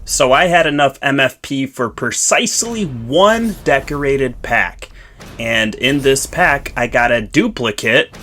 So I had enough MFP for precisely one decorated pack. And in this pack, I got a duplicate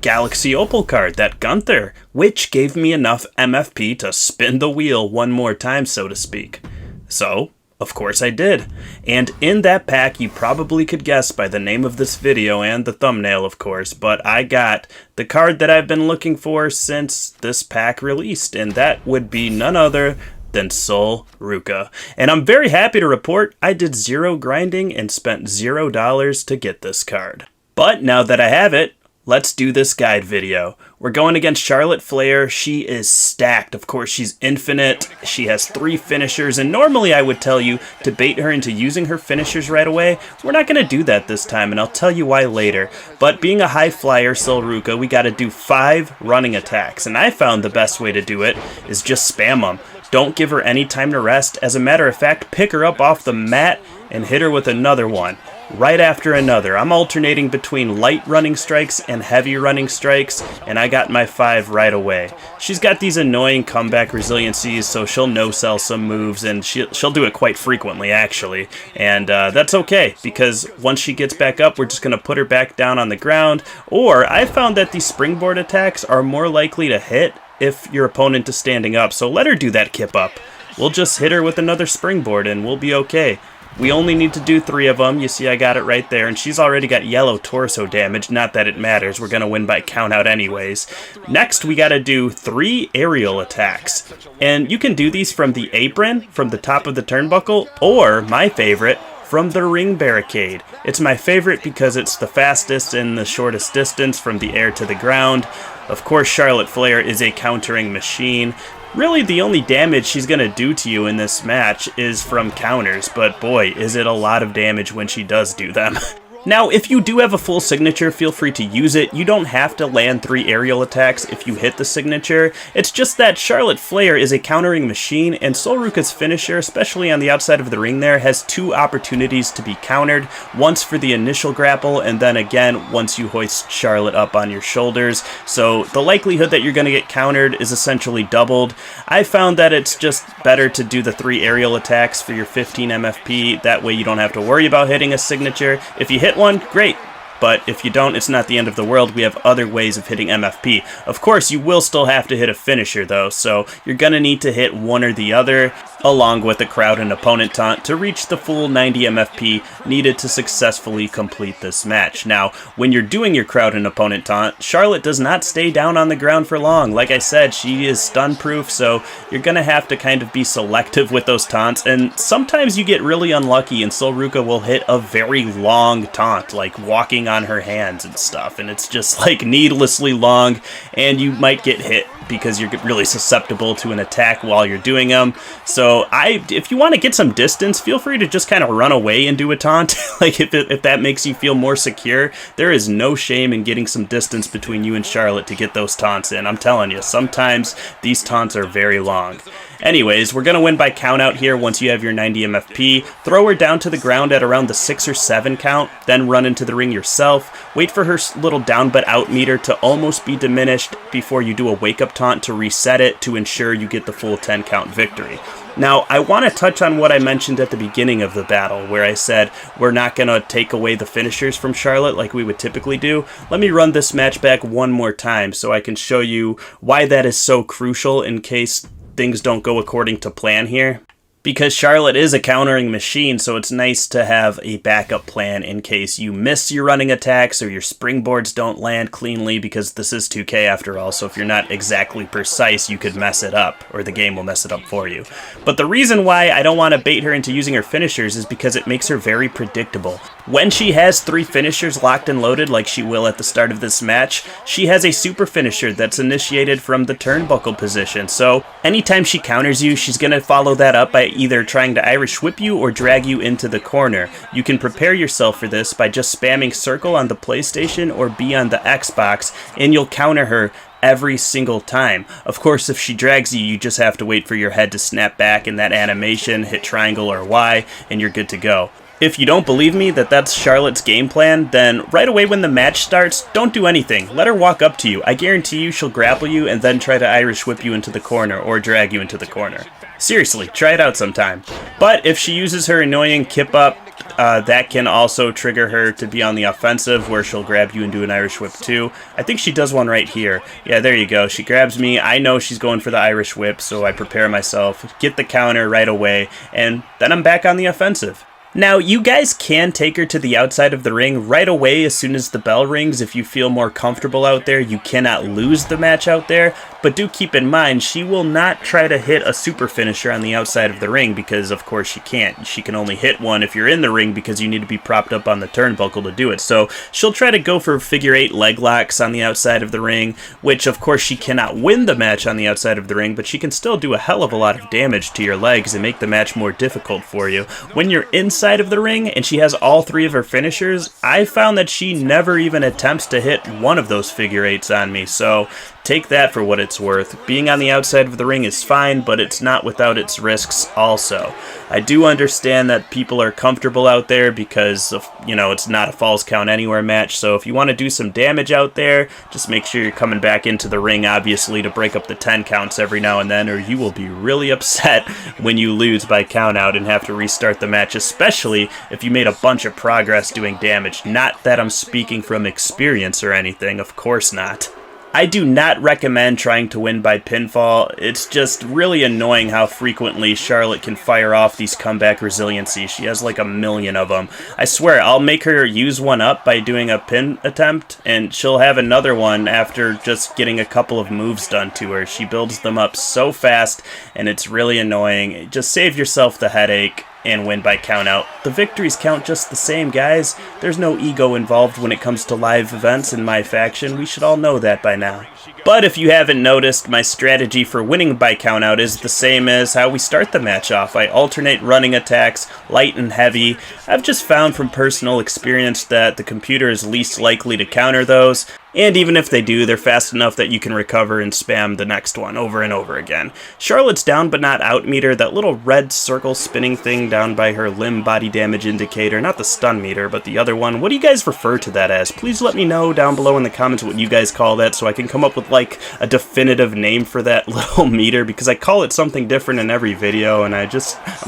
Galaxy Opal card, that Gunther, which gave me enough MFP to spin the wheel one more time, so to speak. So, of course I did. And in that pack, you probably could guess by the name of this video and the thumbnail, of course, but I got the card that I've been looking for since this pack released, and that would be none other than Sol Ruca. And I'm very happy to report I did zero grinding and spent $0 to get this card. But now that I have it, let's do this guide video. We're going against Charlotte Flair. She is stacked. Of course, she's infinite. She has 3 finishers, and normally I would tell you to bait her into using her finishers right away. We're not going to do that this time, and I'll tell you why later. But being a high flyer, Sol Ruca, we got to do 5 running attacks, and I found the best way to do it is just spam them. Don't give her any time to rest. As a matter of fact, pick her up off the mat and hit her with another one right after another. I'm alternating between light running strikes and heavy running strikes, and I got my 5 right away. She's got these annoying comeback resiliencies, so she'll no-sell some moves, and she'll do it quite frequently, actually. And that's okay, because once she gets back up, we're just going to put her back down on the ground. Or I found that these springboard attacks are more likely to hit if your opponent is standing up, so let her do that kip up. We'll just hit her with another springboard, and we'll be okay. We only need to do 3 of them. You see I got it right there, and she's already got yellow torso damage. Not that it matters. We're going to win by count out anyways. Next, we got to do 3 aerial attacks. And you can do these from the apron, from the top of the turnbuckle, or, my favorite, from the ring barricade. It's my favorite because it's the fastest and the shortest distance from the air to the ground. Of course, Charlotte Flair is a countering machine. Really, the only damage she's going to do to you in this match is from counters, but boy, is it a lot of damage when she does do them. Now, if you do have a full signature, feel free to use it. You don't have to land 3 aerial attacks if you hit the signature. It's just that Charlotte Flair is a countering machine, and Sol Ruca's finisher, especially on the outside of the ring there, has 2 opportunities to be countered. Once for the initial grapple, and then again once you hoist Charlotte up on your shoulders. So the likelihood that you're going to get countered is essentially doubled. I found that it's just better to do the 3 aerial attacks for your 15 MFP. That way you don't have to worry about hitting a signature. If you hit one, great. But if you don't, it's not the end of the world. We have other ways of hitting MFP. Of course, you will still have to hit a finisher, though, so you're going to need to hit one or the other, along with a crowd and opponent taunt, to reach the full 90 MFP needed to successfully complete this match. Now, when you're doing your crowd and opponent taunt, Charlotte does not stay down on the ground for long. Like I said, she is stun-proof, so you're going to have to kind of be selective with those taunts, and sometimes you get really unlucky, and Sol Ruca will hit a very long taunt, like walking on her hands and stuff, and it's just like needlessly long, and you might get hit because you're really susceptible to an attack while you're doing them. So if you want to get some distance, feel free to just kind of run away and do a taunt. Like if that makes you feel more secure, there is no shame in getting some distance between you and Charlotte to get those taunts in. I'm telling you, sometimes these taunts are very long. Anyways, we're going to win by count out here once you have your 90 MFP. Throw her down to the ground at around the 6 or 7 count, then run into the ring yourself. Wait for her little down but out meter to almost be diminished before you do a wake up taunt to reset it to ensure you get the full 10 count victory. Now, I want to touch on what I mentioned at the beginning of the battle, where I said we're not going to take away the finishers from Charlotte like we would typically do. Let me run this match back one more time so I can show you why that is so crucial in case things don't go according to plan here. Because Charlotte is a countering machine, so it's nice to have a backup plan in case you miss your running attacks or your springboards don't land cleanly, because this is 2K after all, so if you're not exactly precise, you could mess it up, or the game will mess it up for you. But the reason why I don't want to bait her into using her finishers is because it makes her very predictable. When she has 3 finishers locked and loaded, like she will at the start of this match, she has a super finisher that's initiated from the turnbuckle position, so anytime she counters you, she's going to follow that up by either trying to Irish whip you or drag you into the corner. You can prepare yourself for this by just spamming circle on the PlayStation or B on the Xbox, and you'll counter her every single time. Of course, if she drags you, you just have to wait for your head to snap back in that animation, hit triangle or Y, and you're good to go. If you don't believe me that that's Charlotte's game plan, then right away when the match starts, don't do anything. Let her walk up to you. I guarantee you she'll grapple you and then try to Irish whip you into the corner or drag you into the corner. Seriously, try it out sometime. But if she uses her annoying kip up, that can also trigger her to be on the offensive where she'll grab you and do an Irish whip too. I think she does one right here. Yeah, there you go. She grabs me. I know she's going for the Irish whip, so I prepare myself, get the counter right away, and then I'm back on the offensive. Now, you guys can take her to the outside of the ring right away as soon as the bell rings if you feel more comfortable out there. You cannot lose the match out there, but do keep in mind she will not try to hit a super finisher on the outside of the ring because, of course, she can't. She can only hit one if you're in the ring because you need to be propped up on the turnbuckle to do it. So she'll try to go for figure 8 leg locks on the outside of the ring, which, of course, she cannot win the match on the outside of the ring, but she can still do a hell of a lot of damage to your legs and make the match more difficult for you. When you're inside of the ring and she has all 3 of her finishers, I found that she never even attempts to hit one of those figure 8s on me, so take that for what it's worth. Being on the outside of the ring is fine, but it's not without its risks also. I do understand that people are comfortable out there because of, it's not a Falls Count Anywhere match, so if you want to do some damage out there, just make sure you're coming back into the ring, obviously, to break up the 10 counts every now and then, or you will be really upset when you lose by count out and have to restart the match, especially if you made a bunch of progress doing damage. Not that I'm speaking from experience or anything, of course not. I do not recommend trying to win by pinfall. It's just really annoying how frequently Charlotte can fire off these comeback resiliencies. She has like a million of them. I swear, I'll make her use one up by doing a pin attempt, and she'll have another one after just getting a couple of moves done to her. She builds them up so fast, and it's really annoying. Just save yourself the headache and win by count out. The victories count just the same, guys. There's no ego involved when it comes to live events in MyFaction. We should all know that by now. But if you haven't noticed, my strategy for winning by count out is the same as how we start the match off. I alternate running attacks, light and heavy. I've just found from personal experience that the computer is least likely to counter those. And even if they do, they're fast enough that you can recover and spam the next one over and over again. Charlotte's down but not out meter, that little red circle spinning thing down by her limb body damage indicator, not the stun meter, but the other one. What do you guys refer to that as? Please let me know down below in the comments what you guys call that so I can come up with like a definitive name for that little meter, because I call it something different in every video and I'm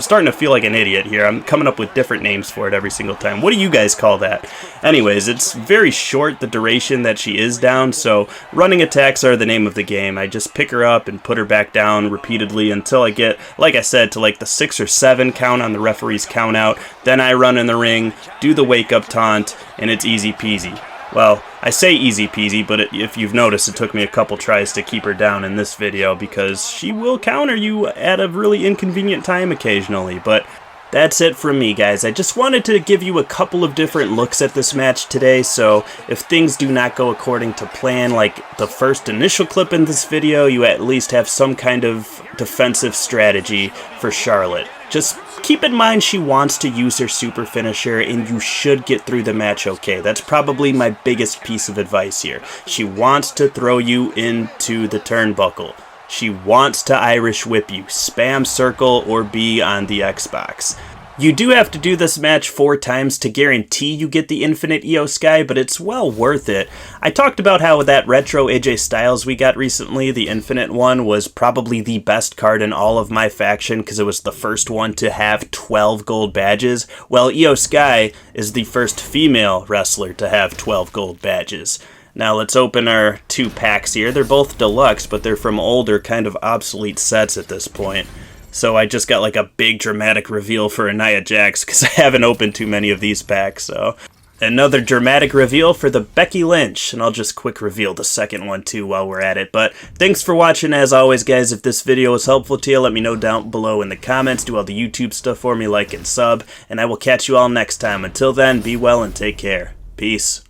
starting to feel like an idiot here. I'm coming up with different names for it every single time. What do you guys call that? Anyways, it's very short, the duration that she is down, so running attacks are the name of the game. I just pick her up and put her back down repeatedly until I get, like I said, to like the 6 or 7 count on the referee's count out. Then I run in the ring, do the wake up taunt, and it's easy peasy. Well, I say easy peasy, but if you've noticed, it took me a couple tries to keep her down in this video because she will counter you at a really inconvenient time occasionally, but that's it from me, guys. I just wanted to give you a couple of different looks at this match today, so if things do not go according to plan, like the first initial clip in this video, you at least have some kind of defensive strategy for Charlotte. Just keep in mind she wants to use her super finisher, and you should get through the match okay. That's probably my biggest piece of advice here. She wants to throw you into the turnbuckle. She wants to Irish whip you. Spam circle or B on the Xbox. You do have to do this match 4 times to guarantee you get the infinite Iyo Sky, but it's well worth it. I talked about how that retro AJ Styles we got recently, the infinite one, was probably the best card in all of MyFaction because it was the first one to have 12 gold badges. Well, Iyo Sky is the first female wrestler to have 12 gold badges. Now let's open our 2 packs here. They're both deluxe, but they're from older, kind of obsolete sets at this point. So I just got like a big dramatic reveal for Nia Jax because I haven't opened too many of these packs. So another dramatic reveal for the Becky Lynch, and I'll just quick reveal the second one too while we're at it. But thanks for watching as always, guys. If this video was helpful to you, let me know down below in the comments. Do all the YouTube stuff for me, like and sub, and I will catch you all next time. Until then, be well and take care. Peace.